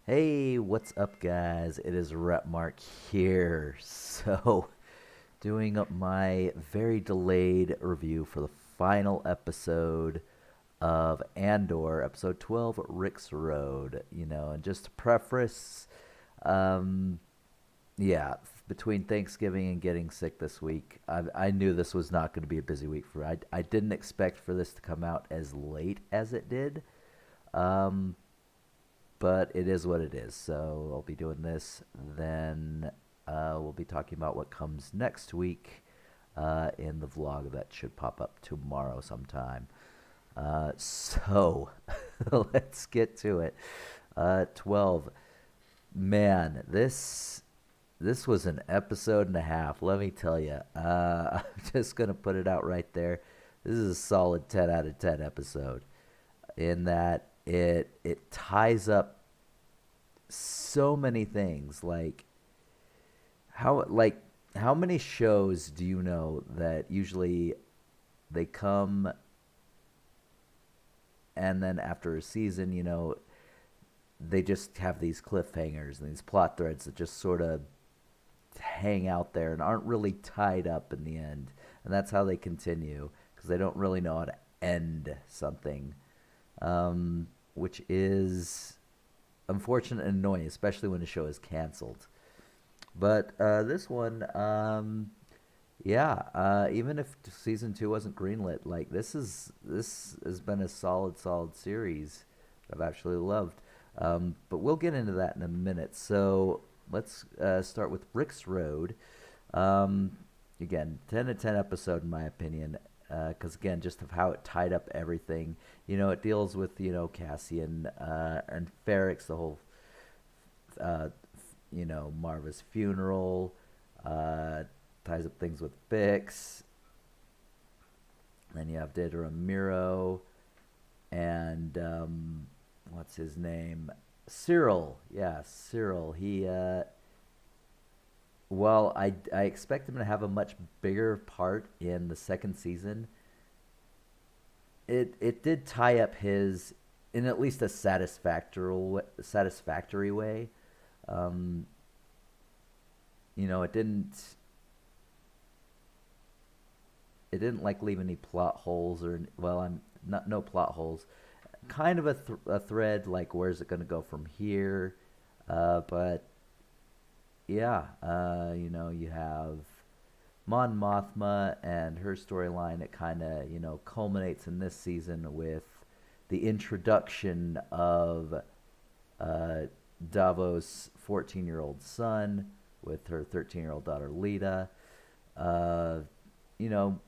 Hey, what's up, guys? It is Rapmark here. So, doing up my very delayed review for the final episode of Andor, episode 12, Rick's Road. And just to preface, um, yeah, between Thanksgiving and getting sick this week, I knew this was not going to be a busy week for me. I didn't expect for this to come out as late as it did. Um, but it is what it is. So I'll be doing this. Then we'll be talking about what comes next week in the vlog that should pop up tomorrow sometime. So let's get to it. 12. Man, this was an episode and a half. Let me tell you. I'm just gonna put it out right there. This is a solid 10 out of 10 episode in that it ties up so many things like how many shows do you know that usually they come and then after a season, they just have these cliffhangers and these plot threads that just sort of hang out there and aren't really tied up in the end. And that's how they continue because they don't really know how to end something, which is unfortunate and annoying, especially when a show is canceled. But this one, yeah, even if season two wasn't greenlit, like this has been a solid series that I've actually loved. But we'll get into that in a minute. So let's start with Rick's Road. Um, Again, 10 to 10 episode in my opinion. Because again, just of how it tied up everything. It deals with Cassian and Ferrex, the whole Marva's funeral, uh, ties up things with Bix. Then you have Deirdre and Miro, and what's his name? Cyril. Yeah, Cyril. Well, I expect him to have a much bigger part in the second season. It did tie up his in at least a satisfactory way. Um, it didn't like leave any plot holes or well, I'm not no plot holes. Kind of a thread like where's it going to go from here, but yeah, you have Mon Mothma and her storyline. It kind of culminates in this season with the introduction of uh, Davos' 14-year-old son with her 13-year-old daughter Lita. Uh, you know,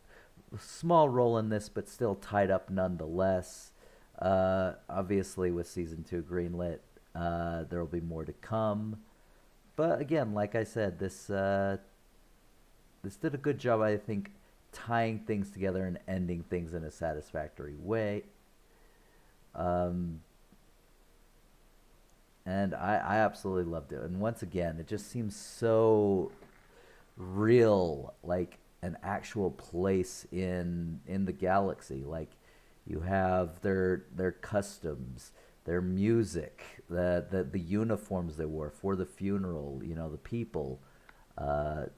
Small role in this, but still tied up nonetheless. Obviously, with season two greenlit, there will be more to come. But again, like I said, this did a good job, I think, tying things together and ending things in a satisfactory way. Um, and I absolutely loved it. And once again, it just seems so real, like an actual place in the galaxy. Like you have their customs, their music, the uniforms they wore for the funeral. The people of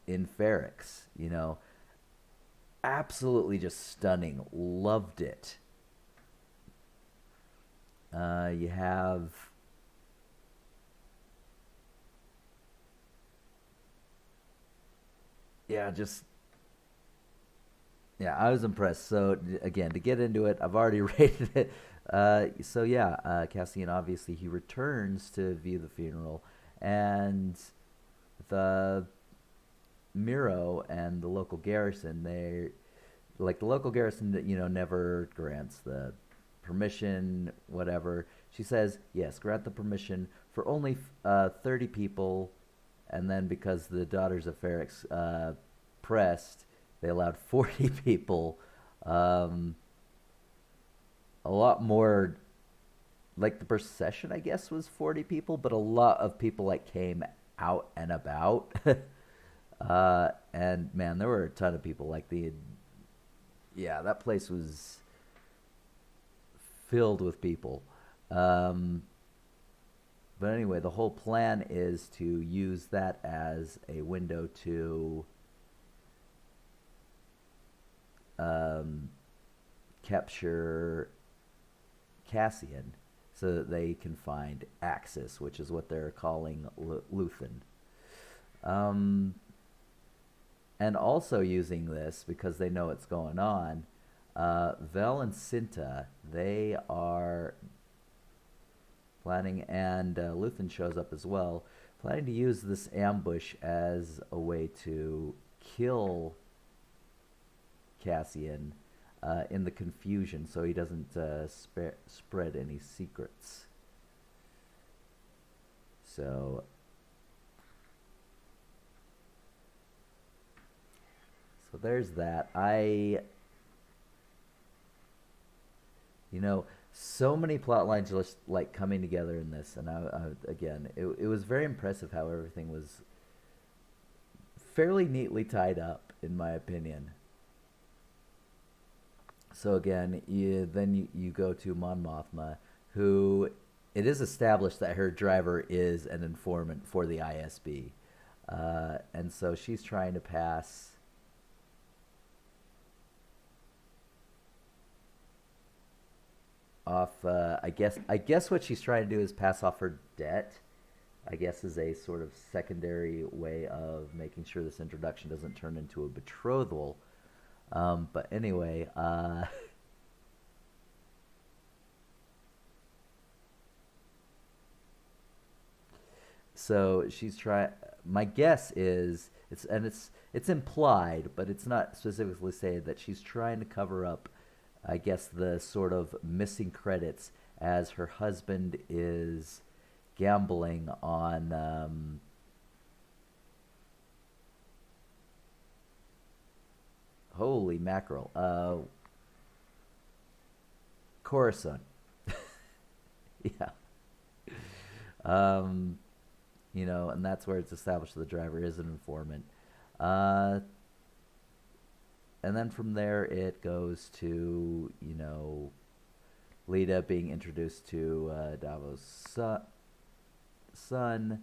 in Ferrex. Absolutely just stunning. Loved it. You have yeah, just yeah, I was impressed. So again, to get into it, I've already rated it. So yeah, Cassian obviously he returns to view the funeral, and the Miro and the local garrison. They like the local garrison that never grants the permission, whatever. She says yes, grant the permission for only 30 people, and then because the daughters of Ferrex pressed, they allowed 40 people. Um, a lot more, like the procession, I guess, was 40 people, but a lot of people like came out and about. And man, there were a ton of people. Like yeah, that place was filled with people. Um, But anyway, the whole plan is to use that as a window to um, capture Cassian so that they can find Axis, which is what they're calling Luthen. Um, and also using this because they know what's going on. Vel and Cinta, they are planning, and Luthen shows up as well, planning to use this ambush as a way to kill Cassian in the confusion so he doesn't spread any secrets. So there's that. So many plot lines just like coming together in this, and again, it was very impressive how everything was fairly neatly tied up, in my opinion. So again, you go to Mon Mothma, who it is established that her driver is an informant for the ISB, and so she's trying to pass off. I guess what she's trying to do is pass off her debt. I guess is a sort of secondary way of making sure this introduction doesn't turn into a betrothal. But anyway, so she's trying. My guess is it's implied, but it's not specifically said that she's trying to cover up, I guess, the sort of missing credits as her husband is gambling on holy mackerel, Coruscant. Yeah. Um, and that's where it's established the driver is an informant. Uh, and then from there it goes to, Lita being introduced to Davos' son,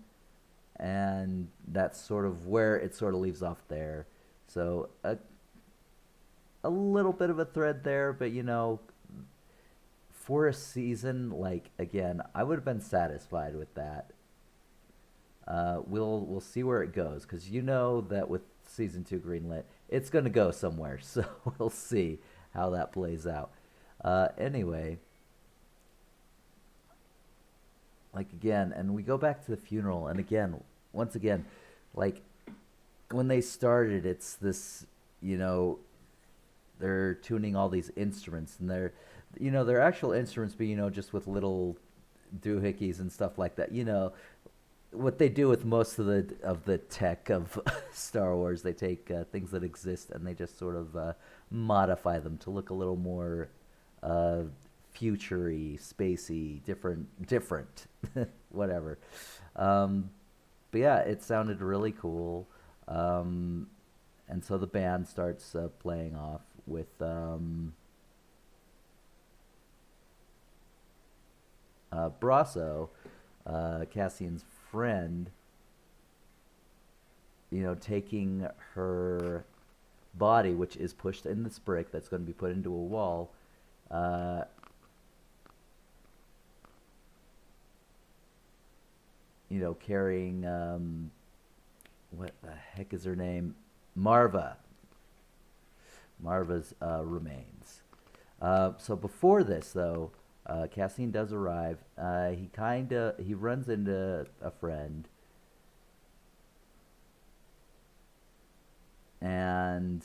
and that's sort of where it sort of leaves off there. So a little bit of a thread there, but for a season, like, again, I would have been satisfied with that. We'll see where it goes, because that with season 2 greenlit, it's going to go somewhere. So we'll see how that plays out. Anyway, like, again, and we go back to the funeral, and again, once again, like, when they started, it's this, they're tuning all these instruments, and they're actual instruments, but just with little doohickeys and stuff like that. What they do with most of the tech of Star Wars, they take things that exist and they just sort of modify them to look a little more futury, spacey, different, whatever. But yeah, it sounded really cool. And so the band starts playing off with Brasso, Cassian's friend, taking her body, which is pushed in this brick that's going to be put into a wall, carrying, what the heck is her name? Marva's remains. So before this, though, Cassian does arrive. He runs into a friend, and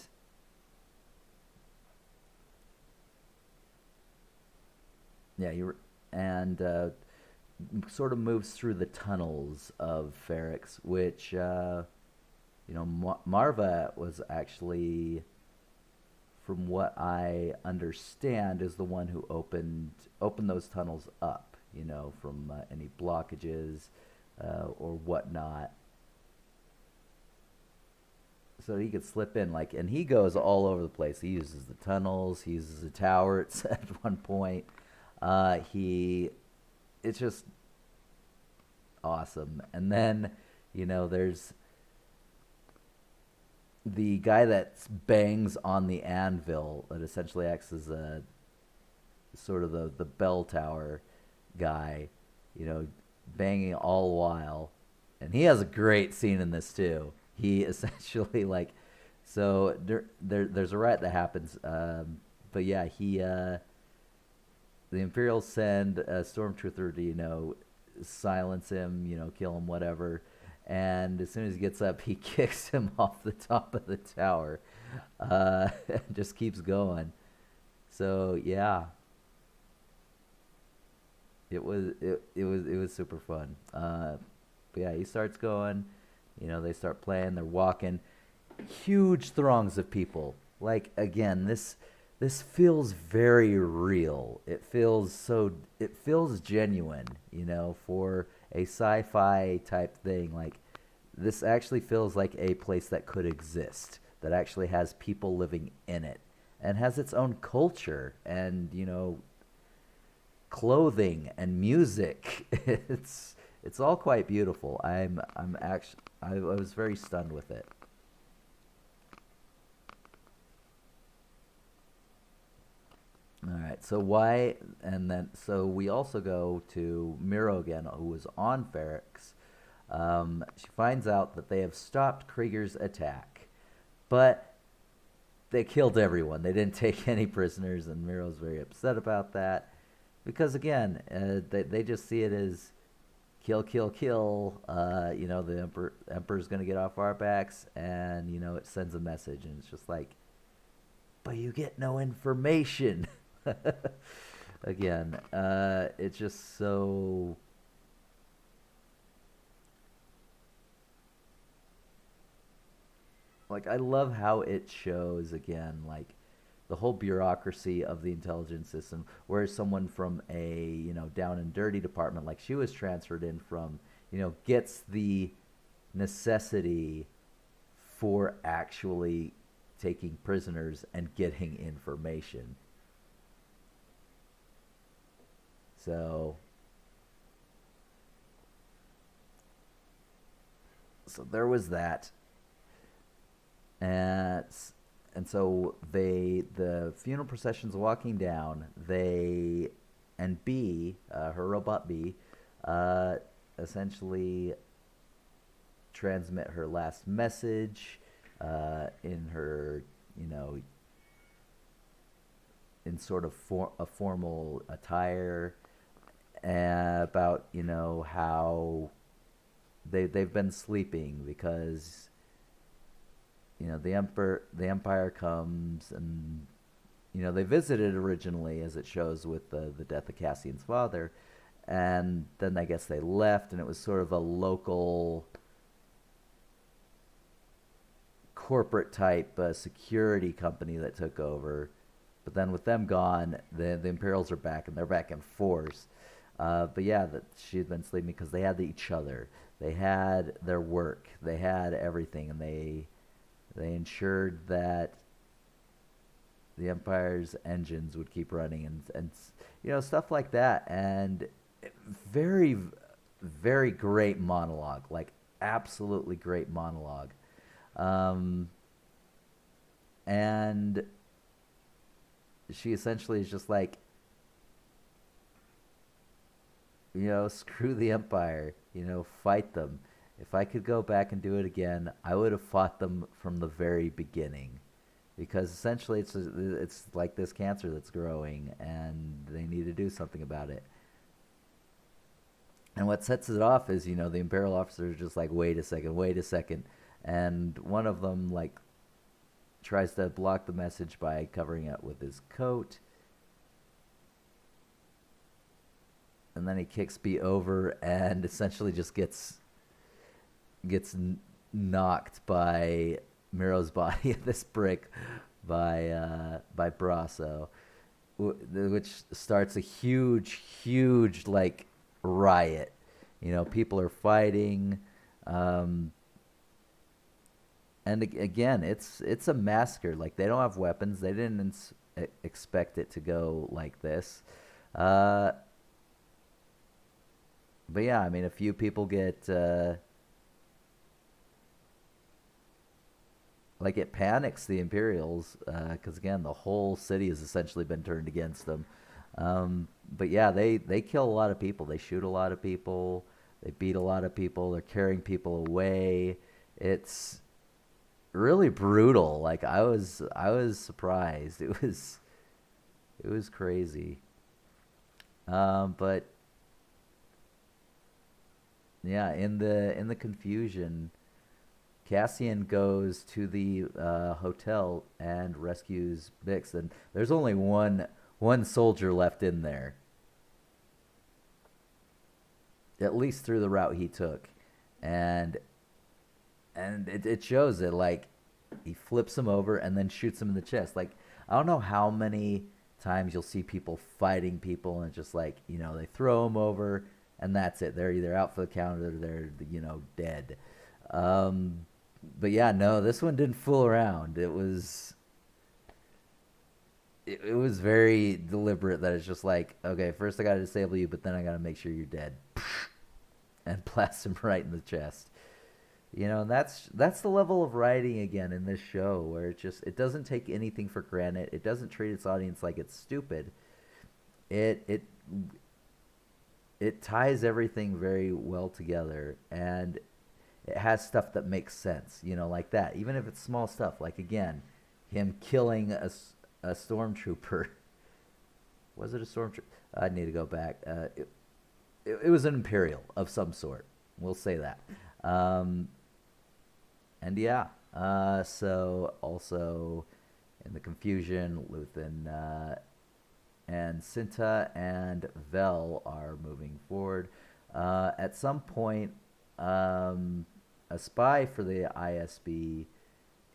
yeah, sort of moves through the tunnels of Ferrix, which Marva was actually, from what I understand, is the one who opened those tunnels up, from any blockages or whatnot, so he could slip in. And he goes all over the place. He uses the tunnels. He uses the tower at one point. It's just awesome. And then, there's the guy that bangs on the anvil that essentially acts as a sort of the bell tower guy, you know, banging all the while. And he has a great scene in this too. He essentially like, so there's a riot that happens, but yeah, the Imperials send a stormtrooper to silence him, kill him, whatever. And as soon as he gets up, he kicks him off the top of the tower, and just keeps going. So yeah, it was super fun. But yeah, he starts going. They start playing. They're walking. Huge throngs of people. Like again, this feels very real. It feels genuine. For a sci-fi type thing. Like this actually feels like a place that could exist. That actually has people living in it and has its own culture and clothing and music. It's all quite beautiful. I was very stunned with it. All right. So why? And then so we also go to Miro again, who was on Ferrex. She finds out that they have stopped Krieger's attack, but they killed everyone. They didn't take any prisoners, and Miro's very upset about that because again, they just see it as kill, kill, kill. The emperor's gonna get off our backs, and it sends a message, and it's just like, but you get no information. Again, it's just so. Like I love how it shows again, like the whole bureaucracy of the intelligence system, whereas someone from a down and dirty department like she was transferred in from gets the necessity for actually taking prisoners and getting information. So there was that. And and so the funeral procession's walking down. They and B, her robot B, uh, essentially transmit her last message in her, you know, in sort of a formal attire, about how they've been sleeping because the empire comes, and they visited originally, as it shows with the death of Cassian's father, and then I guess they left, and it was sort of a local corporate type security company that took over. But then with them gone, the Imperials are back, and they're back in force. But yeah, that she had been sleeping because they had each other, they had their work, they had everything, and they ensured that the Empire's engines would keep running, and stuff like that. And very, very great monologue, like absolutely great monologue. Um, and she essentially is just like, screw the Empire, fight them. If I could go back and do it again, I would have fought them from the very beginning, because essentially it's like this cancer that's growing, and they need to do something about it. And what sets it off is, the Imperial officers are just like, wait a second, and one of them like tries to block the message by covering it with his coat, and then he kicks B over and essentially just gets knocked by Miro's body at this brick by Brasso, which starts a huge like riot. People are fighting, um, and again, it's a massacre. Like they don't have weapons. They didn't expect it to go like this. Uh, But yeah, I mean, a few people get like it panics the Imperials because again, the whole city has essentially been turned against them. But yeah, they kill a lot of people. They shoot a lot of people. They beat a lot of people. They're carrying people away. It's really brutal. Like I was surprised. It was crazy. But yeah, in the confusion, Cassian goes to the hotel and rescues Bix, and there's only one soldier left in there, at least through the route he took, and it shows it like he flips him over and then shoots him in the chest. Like I don't know how many times you'll see people fighting people and just like they throw them over and that's it. They're either out for the count or they're dead. Um, but yeah, no, this one didn't fool around. It was very deliberate that it's just like, okay, first I gotta disable you, but then I gotta make sure you're dead, and blast him right in the chest. And that's the level of writing again in this show where it doesn't take anything for granted. It doesn't treat its audience like it's stupid. It ties everything very well together, and it has stuff that makes sense, like that. Even if it's small stuff, like again, him killing a stormtrooper. Was it a stormtrooper? I need to go back. It was an Imperial of some sort. We'll say that. Um, and yeah, so also in the confusion, Luthen and Cinta and Vel are moving forward. At some point, a spy for the ISB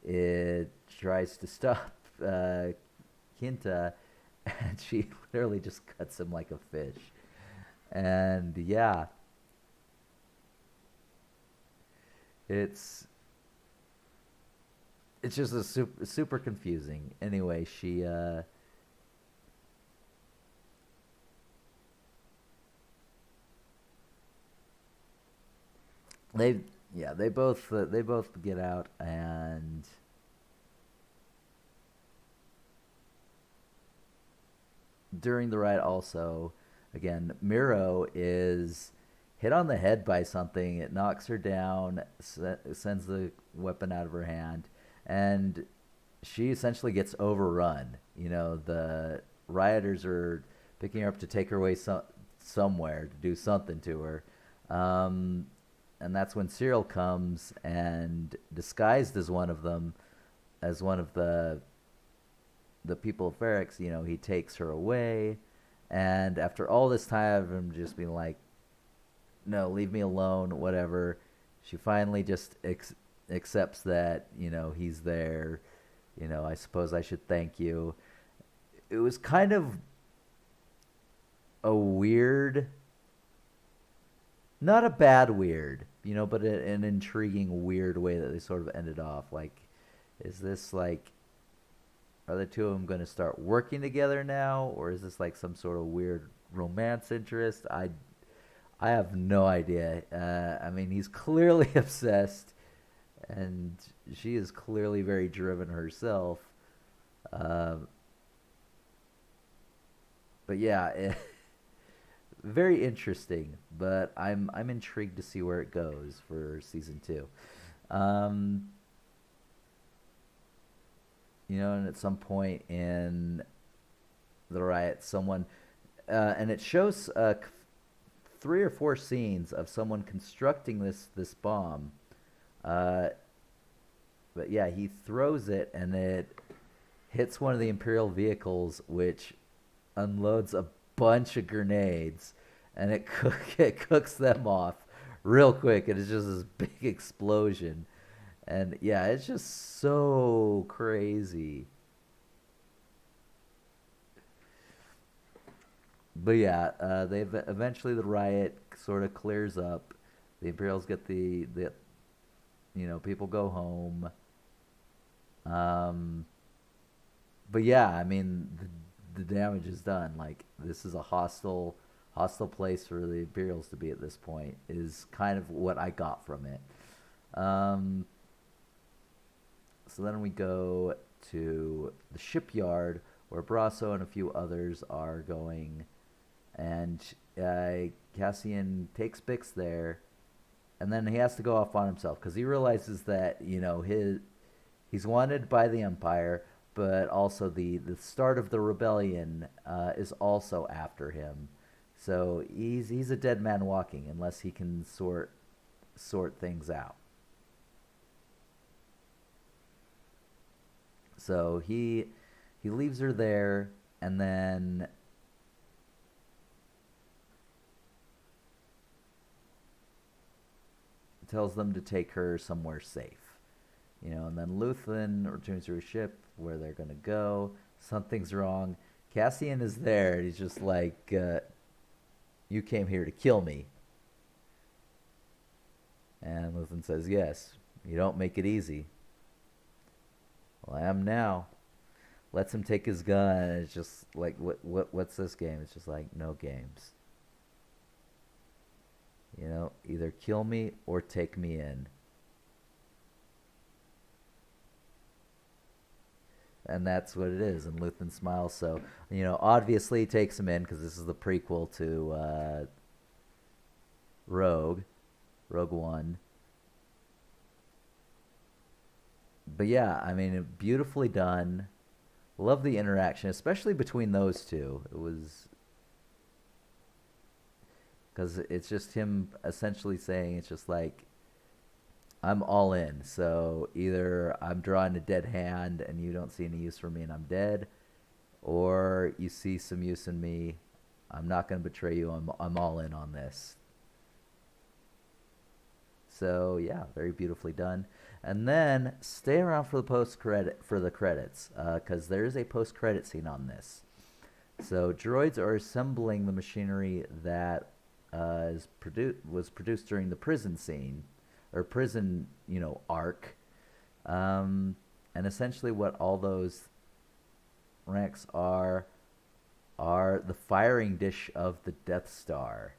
it tries to stop Kinta, and she literally just cuts him like a fish. And yeah, it's it's just a super confusing. Anyway, she they yeah they both get out, and during the ride also, again, Miro is hit on the head by something. It knocks her down, sends the weapon out of her hand, and she essentially gets overrun. The rioters are picking her up to take her away somewhere to do something to her. Um, and that's when Cyril comes and disguised as one of them, as one of the people of Ferrex, he takes her away. And after all this time of him just being like, no, leave me alone, whatever, she finally just accepts that, he's there. I suppose I should thank you. It was kind of a weird, not a bad weird, but an intriguing weird way that they sort of ended off. Like, is this like, are the two of them going to start working together now, or is this like some sort of weird romance interest? I have no idea. I mean, he's clearly obsessed, and she is clearly very driven herself. Uh, but yeah, very interesting. But I'm intrigued to see where it goes for season two. Um, and at some point in the riot, someone, and it shows three or four scenes of someone constructing this bomb. Uh, but yeah, he throws it and it hits one of the Imperial vehicles, which unloads a bunch of grenades, and it cooks them off real quick. And it's just this big explosion, and yeah, it's just so crazy. But yeah, they eventually the riot sort of clears up. The Imperials get the people go home. Um, but yeah, I mean the damage is done. Like this is a hostile place for the Imperials to be at this point is kind of what I got from it. Um, so then we go to the shipyard where Brasso and a few others are going, and Cassian takes Bix there, and then he has to go off on himself because he realizes that he's wanted by the Empire, but also the start of the rebellion is also after him. So he's a dead man walking unless he can sort things out. So he leaves her there, and then tells them to take her somewhere safe. And then Luthen returns to her ship where they're gonna go. Something's wrong. Cassian is there, and he's just like, "You came here to kill me." And Luthen says, "Yes, you don't make it easy." "Well, I am now." Lets him take his gun, and it's just like, what's this game? It's just like, no games. Either kill me or take me in. And that's what it is. And Luthen smiles. So, obviously he takes him in because this is the prequel to Rogue One. But yeah, I mean, beautifully done. Love the interaction, especially between those two. It was because it's just him essentially saying, it's just like, I'm all in. So either I'm drawing a dead hand and you don't see any use for me and I'm dead, or you see some use in me. I'm not going to betray you. I'm all in on this. So yeah, very beautifully done. And then stay around for the credits, because there is a post credit scene on this. So droids are assembling the machinery that was produced during the prison scene, or prison, arc. And essentially what all those ranks are the firing dish of the Death Star.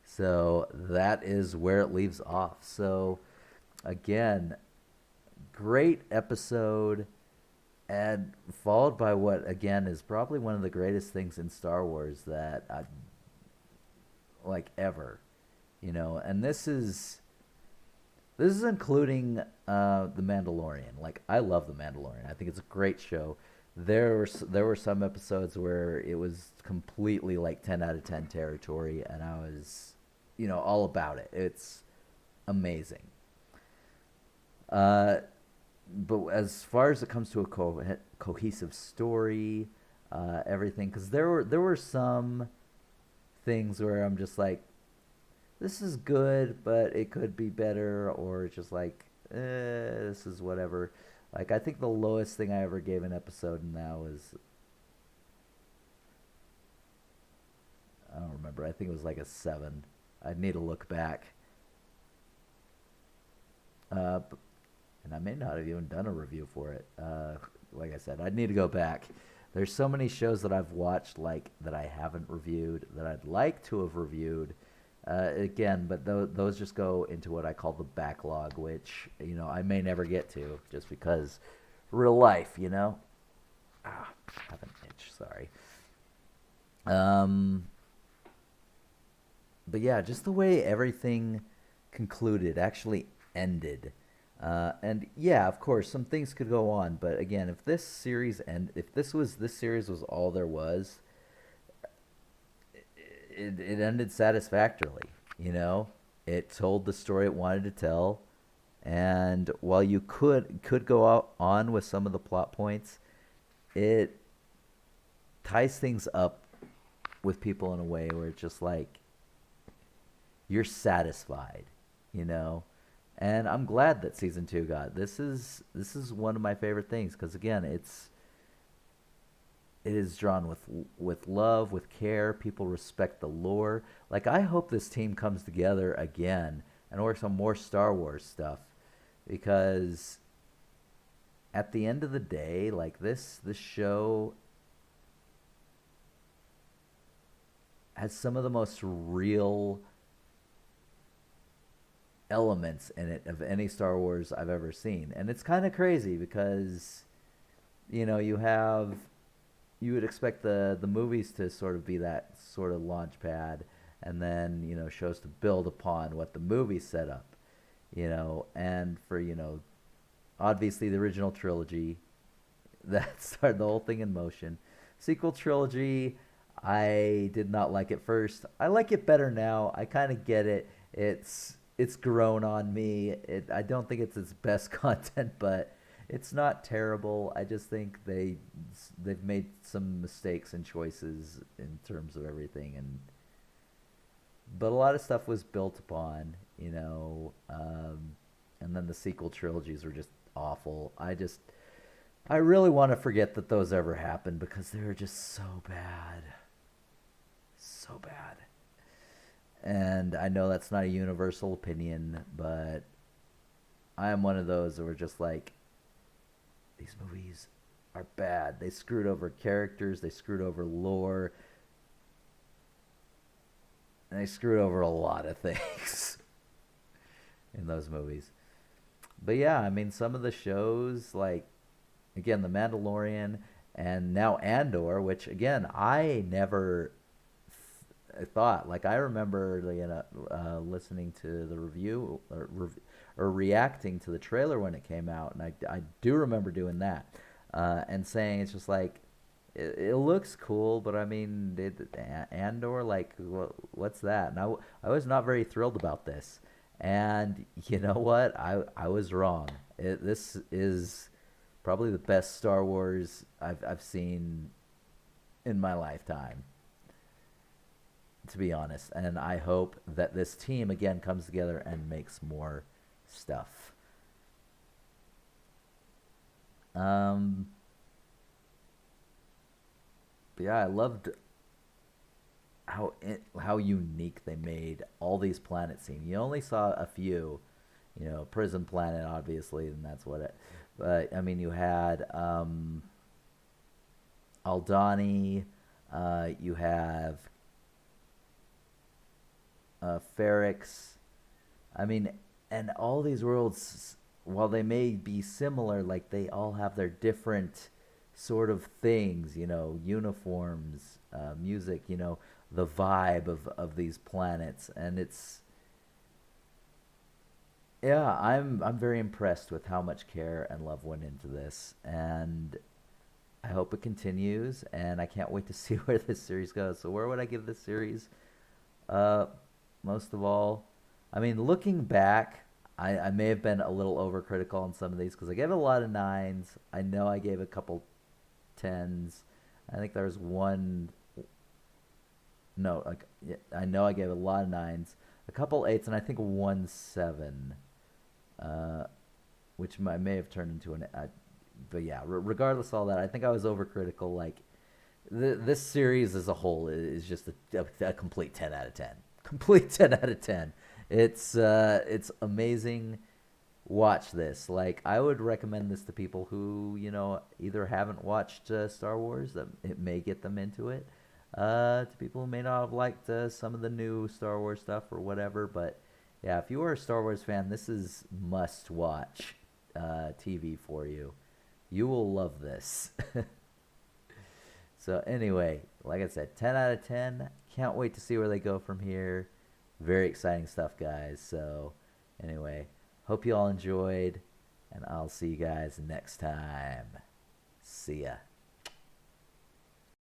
So that is where it leaves off. So again, great episode, and followed by what again is probably one of the greatest things in Star Wars that I like ever. And this is including The Mandalorian. Like, I love The Mandalorian. I think it's a great show. There were some episodes where it was completely like 10 out of 10 territory, and I was, all about it. It's amazing. But as far as it comes to a cohesive story, everything, because there were some things where I'm just like, this is good, but it could be better, or it's just like, this is whatever. Like, I think the lowest thing I ever gave an episode now was, I don't remember. I think it was like a 7. I'd need to look back. And I may not have even done a review for it. Like I said, I'd need to go back. There's so many shows that I've watched that I haven't reviewed, that I'd like to have reviewed. Again, but those just go into what I call the backlog, which, I may never get to just because real life, I have an itch, sorry. But yeah, just the way everything concluded, actually ended. And yeah, of course, some things could go on, but again, if this series was all there was, it ended satisfactorily. It told the story it wanted to tell, and while you could go on with some of the plot points, it ties things up with people in a way where it's just like you're satisfied, And I'm glad that season 2 got this is one of my favorite things, because again, it is drawn with love, with care. People respect the lore. Like, I hope this team comes together again and works on more Star Wars stuff, because at the end of the day, like, this show has some of the most real elements in it of any Star Wars I've ever seen. And it's kind of crazy because you have you would expect the movies to sort of be that sort of launch pad, and then shows to build upon what the movie set up, and for obviously the original trilogy that started the whole thing in motion. Sequel trilogy, I did not like it first. I like it better now. I kind of get it. It's grown on me. I don't think it's its best content, but it's not terrible. I just think they've made some mistakes and choices in terms of everything, but a lot of stuff was built upon, and then the sequel trilogies were just awful. I really want to forget that those ever happened because they were just so bad. So bad. And I know that's not a universal opinion, but I am one of those that were just like, these movies are bad. They screwed over characters, they screwed over lore, and they screwed over a lot of things in those movies. But yeah, I mean, some of the shows, like, again, The Mandalorian, and now Andor, which, again, I never thought. Like, I remember listening to the review or reacting to the trailer when it came out, and I do remember doing that and saying it's just like, it looks cool, but I mean, Andor, like, what's that? And I was not very thrilled about this. And you know what? I was wrong. This is probably the best Star Wars I've seen in my lifetime, to be honest. And I hope that this team again comes together and makes more stuff. But yeah, I loved how unique they made all these planets seem. You only saw a few, Prison Planet, obviously, and that's what it. But I mean, you had Aldani, you have Ferrix. I mean, and all these worlds, while they may be similar, like they all have their different sort of things, uniforms, music, the vibe of these planets, and it's yeah, I'm very impressed with how much care and love went into this, and I hope it continues, and I can't wait to see where this series goes. So where would I give this series? Uh, Most of all, I mean, looking back, I may have been a little overcritical on some of these because I gave a lot of nines. I know I gave a couple tens. I think there was one. No, like yeah, I know I gave a lot of nines, a couple eights, and I think one seven, uh, which I may have turned into an. But yeah, regardless of all that, I think I was overcritical. Like this series as a whole is just a complete 10 out of 10. Complete 10 out of 10. It's amazing. Watch this. Like I would recommend this to people who either haven't watched Star Wars, that it may get them into it. To people who may not have liked some of the new Star Wars stuff or whatever, but yeah, if you are a Star Wars fan, this is must watch TV for you. You will love this. So anyway, like I said, 10 out of 10. Can't wait to see where they go from here. Very exciting stuff, guys. So anyway, hope you all enjoyed, and I'll see you guys next time. See ya.